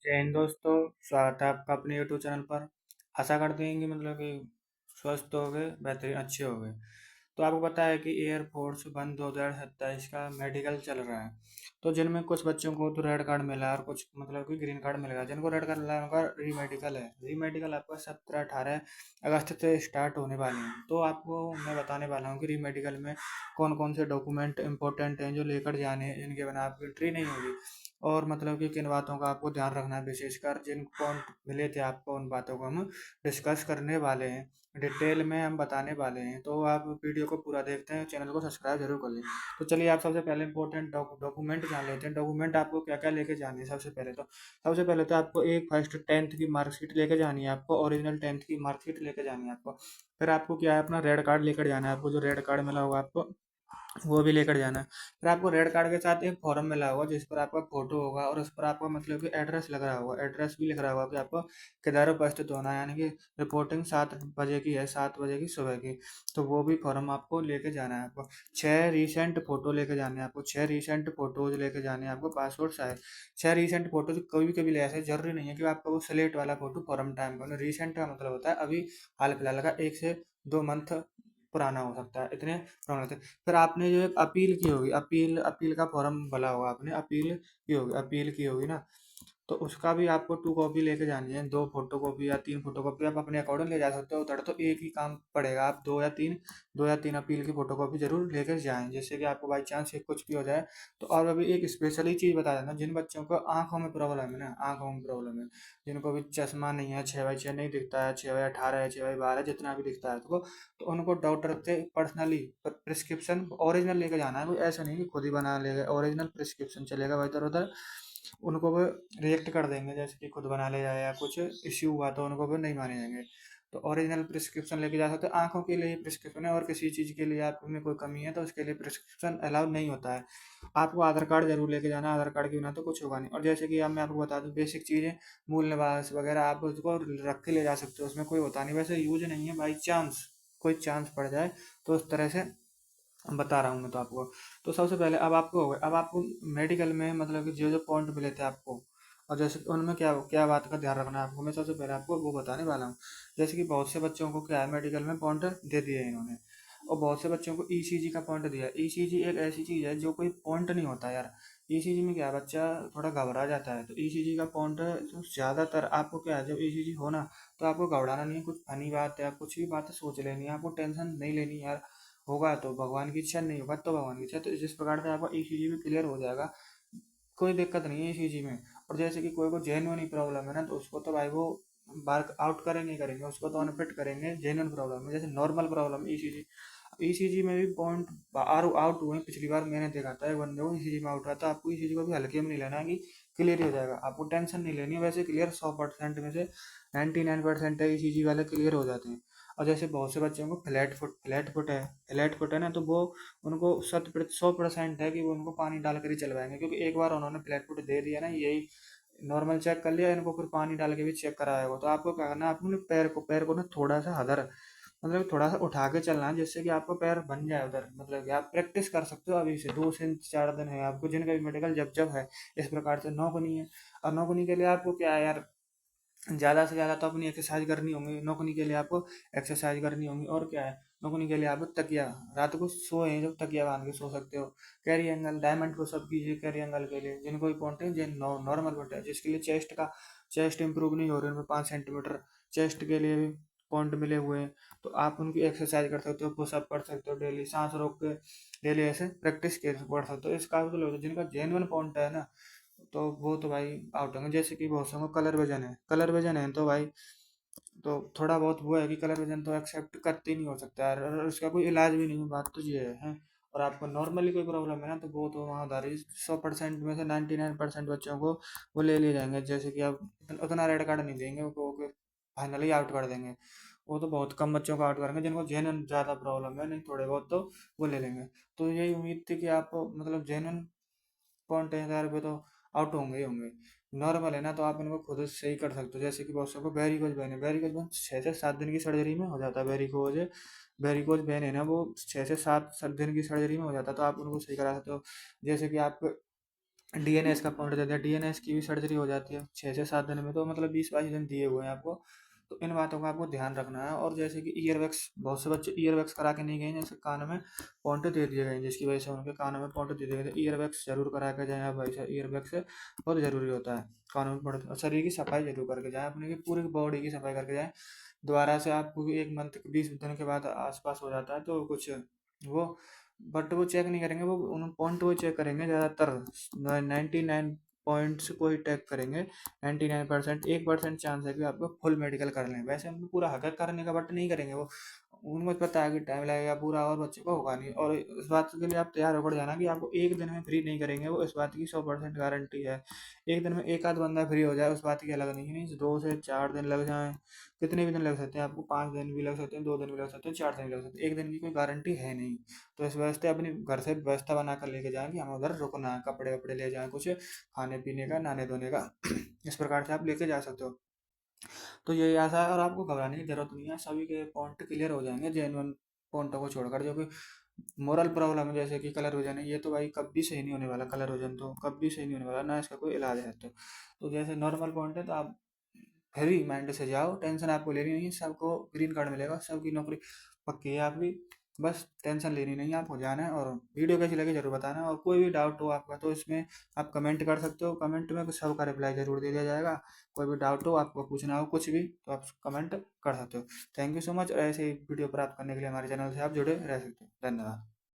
जय हिंद दोस्तों। स्वागत है आपका अपने यूट्यूब चैनल पर। आशा करते हैं कि कि स्वस्थ हो गए, बेहतरीन अच्छे हो गए। तो आपको पता है कि एयरफोर्स वन 2027 का मेडिकल चल रहा है। तो जिनमें कुछ बच्चों को तो रेड कार्ड मिला है और कुछ कि ग्रीन कार्ड मिल गया। जिनको रेड कार्ड मिला है उनका री मेडिकल है। री मेडिकल आपका 17-18 अगस्त से स्टार्ट होने वाले हैं। तो आपको मैं बताने वाला हूँ कि री मेडिकल में कौन कौन से डॉक्यूमेंट इंपॉर्टेंट हैं जो लेकर जाने हैं, जिनके बिना आपकी एंट्री नहीं होगी। और कि किन बातों का आपको ध्यान रखना है, विशेषकर जिन पॉइंट मिले थे आपको उन बातों को हम डिस्कस करने वाले हैं, डिटेल में हम बताने वाले हैं। तो आप वीडियो को पूरा देखते हैं, चैनल को सब्सक्राइब जरूर कर लें। तो चलिए आप सबसे पहले इंपॉर्टेंट डॉक्यूमेंट जान लेते हैं। डॉक्यूमेंट आपको क्या क्या लेके जाने हैं। सबसे पहले तो आपको एक फर्स्ट 10th की मार्कशीट लेके जानी है, आपको ओरिजिनल 10th की मार्कशीट लेके जानी है आपको। फिर आपको क्या है, अपना रेड कार्ड लेकर जाना है। आपको जो रेड कार्ड मिला होगा आपको वो भी लेकर जाना है। फिर आपको रेड कार्ड के साथ एक फॉर्म मिला होगा जिस पर आपका फोटो होगा और उस पर आपका कि एड्रेस लग रहा होगा, एड्रेस भी लिख रहा होगा कि आपको किधर उपस्थित होना है। यानी कि रिपोर्टिंग 7 बजे की है, 7 बजे की सुबह की। तो वो भी फॉर्म आपको लेके जाना है। आपको 6 रीसेंट फोटो लेके जाने हैं आपको, पासपोर्ट साइज 6 रीसेंट फोटो। कभी कभी ले ऐसे जरूरी नहीं है कि आपका वो स्लेट वाला फोटो फॉर्म टाइम का। रीसेंट का मतलब होता है अभी हाल फिलहाल का, 1 से 2 मंथ पुराना हो सकता है, इतने पुराना होते हैं। फिर आपने जो एक अपील की होगी, अपील अपील का फॉर्म भरा होगा, आपने अपील की होगी ना। तो उसका भी आपको 2 कॉपी लेके जानी है। 2 फोटो कॉपी या 3 फोटो कॉपी आप अपने अकॉर्डिंग ले जा सकते हो। उधर तो एक ही काम पड़ेगा, आप दो या तीन अपील की फोटोकॉपी जरूर लेकर जाएं, जैसे कि आपको बाई चांस कुछ भी हो जाए। तो और अभी एक स्पेशली चीज बता देना, जिन बच्चों को आंखों में प्रॉब्लम है ना, आंखों में प्रॉब्लम है, जिनको भी चश्मा नहीं है, 6/6 नहीं दिखता है, 6/18 है, 6/12 जितना भी दिखता है तो उनको डॉक्टर से पर्सनली प्रिस्क्रिप्शन ओरिजिनल लेके जाना है। कोई ऐसा नहीं कि खुद ही बना लेगा, ओरिजिनल प्रिस्क्रिप्शन चलेगा वह इधर उधर उनको वो रिएक्ट कर देंगे, जैसे कि खुद बना ले जाए या कुछ इश्यू हुआ तो उनको वो नहीं माने जाएंगे। तो ओरिजिनल प्रिस्क्रिप्शन लेके जा सकते हो। आंखों के लिए प्रिस्क्रिप्शन है और किसी चीज़ के लिए आप में कोई कमी है तो उसके लिए प्रिस्क्रिप्शन अलाउड नहीं होता है। आपको आधार कार्ड जरूर लेके जाना है, आधार कार्ड के बिना तो कुछ होगा नहीं। और जैसे कि अब मैं आपको बता दूं बेसिक चीज़ें, मूल निवास वगैरह आप उसको रख के ले जा सकते हो, उसमें कोई होता नहीं, वैसे यूज नहीं है। बाई चांस कोई चांस पड़ जाए तो उस तरह से बता रहा हूँ मैं तो आपको। तो सबसे पहले अब आपको मेडिकल में कि जो जो पॉइंट मिले थे आपको, और जैसे कि उनमें क्या क्या बात का ध्यान रखना है आपको, मैं सबसे पहले आपको वो बताने वाला हूँ। जैसे कि बहुत से बच्चों को क्या है, मेडिकल में पॉइंट दे दिए इन्होंने, और बहुत से बच्चों को ईसीजी का पॉइंट दिया। ईसीजी एक ऐसी चीज़ है जो कोई पॉइंट नहीं होता यार। ईसीजी में क्या है, बच्चा थोड़ा घबरा जाता है, तो ईसीजी का पॉइंट तो ज़्यादातर आपको क्या है, जब ईसीजी हो ना तो आपको घबराना नहीं है। कुछ फनी बात है, कुछ भी बात सोच लेनी है, आपको टेंशन नहीं लेनी यार। होगा तो भगवान की इच्छा, नहीं होगा तो भगवान की इच्छा। तो जिस प्रकार से आपका ईसीजी भी क्लियर हो जाएगा, कोई दिक्कत नहीं है ईसीजी में। और जैसे कि कोई को जेन्युइन प्रॉब्लम है ना, तो उसको तो भाई वो बार आउट करेंगे, उसको तो अनफिट करेंगे। जेन्युइन प्रॉब्लम है, जैसे नॉर्मल प्रॉब्लम ईसीजी, ईसीजी में भी पॉइंट आउट हुए। पिछली बार मैंने देखा था एक बंदे को ईसीजी में आउट हुआ था। आपको ईसीजी को भी हल्के में नहीं लेना है कि क्लियर ही हो जाएगा, आपको टेंशन नहीं लेनी है। वैसे क्लियर 100% में से 99% है ईसीजी वाले क्लियर हो जाते हैं। और जैसे बहुत से बच्चों को फ्लैट फुट है ना, तो वो उनको 100% है कि वो उनको पानी डाल कर ही चलवाएंगे, क्योंकि एक बार उन्होंने फ्लैट फुट दे दिया ना, यही नॉर्मल चेक कर लिया, इनको फिर पानी डाल के भी चेक कराया होगा। तो आपको क्या करना है, अपने पैर को ना थोड़ा सा हदर, थोड़ा सा उठा के चलना है, जिससे कि आपका पैर बन जाए उधर। कि आप प्रैक्टिस कर सकते हो अभी से, 2 से 4 दिन है आपको, जिनका भी मेडिकल जब जब है। इस प्रकार से नौकनी है। और नौकनी के लिए आपको क्या है यार, ज़्यादा से ज़्यादा तो अपनी एक्सरसाइज करनी होगी। नौकनी के लिए आपको एक्सरसाइज करनी होगी। और क्या है, नौकनी के लिए आपको तकिया, रात को सोए जब तकिया बांध के सो सकते हो। कैरी एंगल डायमंड को सब कीजिए कैरी एंगल के लिए, जिनको भी पॉइंट है जिन नॉर्मल पॉइंट है, जिसके लिए चेस्ट इंप्रूव नहीं हो रही, उनमें 5 सेंटीमीटर चेस्ट के लिए भी पॉइंट मिले हुए हैं। तो आप उनकी एक्सरसाइज कर सकते हो, पुशअप कर सकते हो डेली, सांस रोक के डेली ऐसे प्रैक्टिस कर सकते हो। इसका मतलब जिनका जेन्युइन पॉइंट है ना, तो वो तो भाई आउट होंगे। जैसे कि बहुत से कलर विजन है तो भाई, तो थोड़ा बहुत वो है कि कलर विजन तो एक्सेप्ट करते ही नहीं हो सकता यार, और उसका कोई इलाज भी नहीं है, बात तो ये है। और आपको नॉर्मली कोई प्रॉब्लम है ना, तो वो तो वहाँ उधारी 100% में से 99% बच्चों को वो ले लिए जाएंगे। जैसे कि आप उतना रेड कार्ड नहीं देंगे वो, फाइनली आउट कर देंगे। वो तो बहुत कम बच्चों को आउट करेंगे, जिनको जेन्युइन ज़्यादा प्रॉब्लम है, नहीं थोड़े बहुत तो वो ले लेंगे। तो यही उम्मीद थी कि आप जेन्युइन पॉइंट है यार, पे तो आउट होंगे ही होंगे। नॉर्मल है ना, तो आप इनको खुद से ही कर सकते हो। जैसे कि बहुत सबको वेरिकोज वेन है, वेरिकोज वेन 6 से 7 दिन की सर्जरी में हो जाता है। वेरिकोज वेरिकोज वेन है ना, वो 6 से 7 दिन की सर्जरी में हो जाता है, तो आप उनको सही करा सकते हो। जैसे कि आप डीएनएस का पॉइंट दे दिया, डीएनएस की भी सर्जरी हो जाती है 6 से 7 दिन में, तो मतलब 20-22 दिन दिए हुए हैं आपको। तो इन बातों का आपको ध्यान रखना है। और जैसे कि ईयरवैक्स, बहुत से बच्चे ईयरवैक्स करा के नहीं गए हैं, जैसे कान में पॉइंट दे दिए गए हैं जिसकी वजह से उनके कानों में पॉइंट दे दिए गए, तो ईयरवैक्स जरूर करा के जाएँ आप भाई साहब। ईयरवैक्स बहुत जरूरी होता है कानों में पॉइंट। और शरीर की सफाई जरूर करके जाएँ, अपने की पूरी बॉडी की सफाई करके जाएँ। दोबारा से आपको 1 मंथ 20 दिन के बाद आसपास हो जाता है तो कुछ वो, बट वो चेक नहीं करेंगे, वो उन पॉइंट वो चेक करेंगे ज़्यादातर, 99 पॉइंट्स को ही टैग करेंगे। 99%, 1% चांस है कि आपको फुल मेडिकल कर लें। वैसे उनको पूरा हक है करने का, बट नहीं करेंगे वो। उनको पता है कि टाइम लगेगा पूरा और बच्चे को होगा नहीं। और इस बात के लिए आप तैयार होकर जाना कि आपको एक दिन में फ्री नहीं करेंगे वो, इस बात की 100% गारंटी है। एक दिन में एक आध बंदा फ्री हो जाए उस बात की अलग नहीं है, 2 से 4 दिन लग जाएं, कितने भी दिन लग सकते हैं आपको, 5 दिन भी लग सकते हैं, 2 दिन भी लग सकते हैं, 4 दिन भी लग सकते हैं, एक दिन की कोई गारंटी है नहीं। तो इस वजह से अपनी घर से व्यवस्था बना कर लेके जाएं कि हमें उधर रुकना है, कपड़े वपड़े ले जाएं, कुछ खाने पीने का, नहाने धोने का इस प्रकार से आप लेके जा सकते हो। तो यही आशा है, और आपको घबराने की जरूरत नहीं है, सभी के पॉइंट क्लियर हो जाएंगे जेन्युइन पॉइंटों को छोड़कर। जो कि मोरल प्रॉब्लम है जैसे कि कलर विजन है, ये तो भाई कभी सही नहीं होने वाला, कलर विजन तो कभी सही नहीं होने वाला, ना इसका कोई इलाज है। तो जैसे नॉर्मल पॉइंट है तो आप फ्री माइंड से जाओ, टेंशन आपको लेनी नहीं है, सबको ग्रीन कार्ड मिलेगा, सबकी नौकरी पक्की है आपकी। बस टेंशन लेनी नहीं है, आपको जाना है। और वीडियो कैसी लगी जरूर बताना, और कोई भी डाउट हो आपका तो इसमें आप कमेंट कर सकते हो, कमेंट में सबका रिप्लाई जरूर दे दिया जाएगा। कोई भी डाउट हो, आपको पूछना हो कुछ भी, तो आप कमेंट कर सकते हो। थैंक यू सो मच, और ऐसे ही वीडियो प्राप्त करने के लिए हमारे चैनल से आप जुड़े रह सकते हो। धन्यवाद।